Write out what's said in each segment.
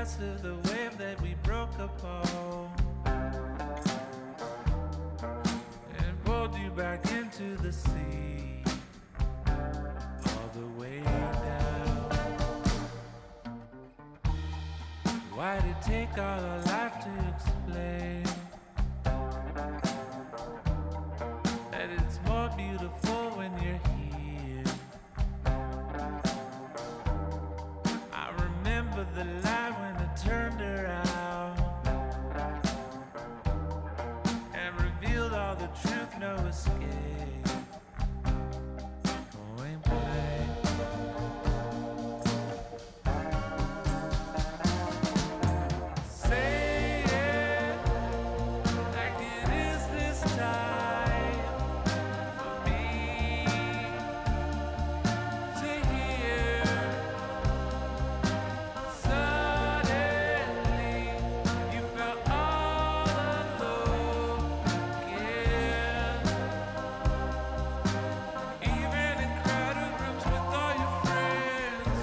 crest of the wave that we broke upon and pulled you back into the sea, all the way down. Why'd it take all our life to explain that it's more beautiful when you're here? I remember the light when it turned around and revealed all the truth, no escape. Point blank. Say it like it is this time for me to hear. Suddenly you felt all alone again, even in crowded rooms with all your friends.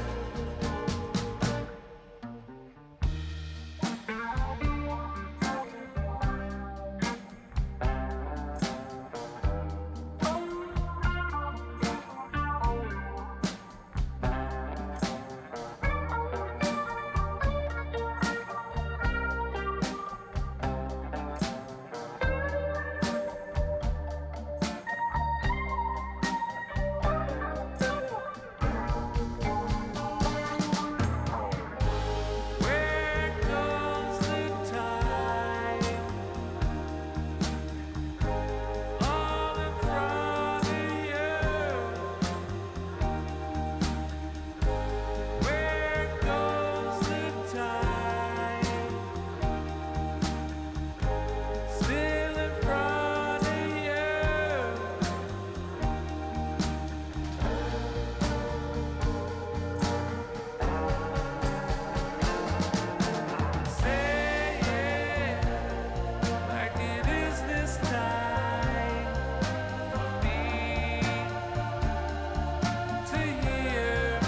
Where goes the time? All in front of you. Where goes the time? Still in front of you. Say it like it is this time for me to hear.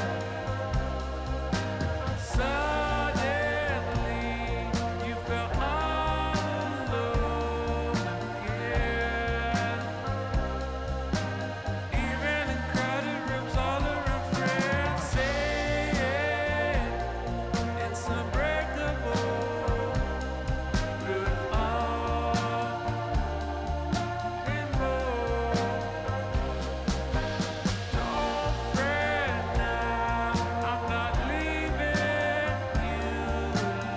Suddenly you felt all alone again, even in crowded rooms all around friends. Say it, it's unbreakable through it all and more. Don't fret now, I'm not leaving you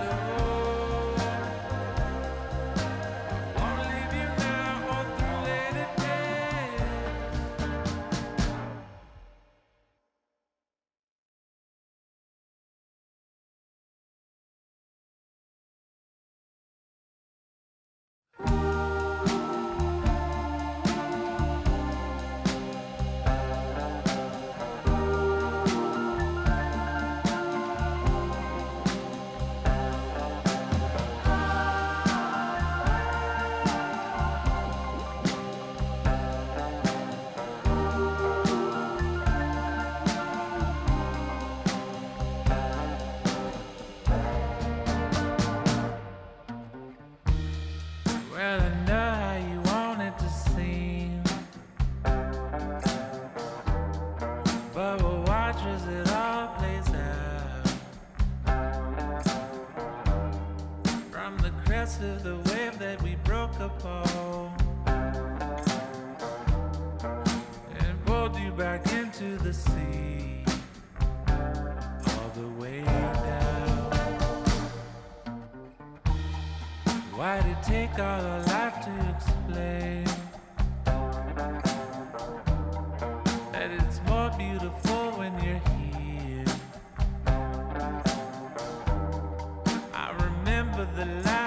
alone. Won't leave you now or through later days. Well, I know how you want it to seem, but we'll watch as it all plays out. From the crest of the wave that we broke upon and pulled you back into the sea, all the way down. Why'd it take all our life to explain that it's more beautiful when you're here? I remember the light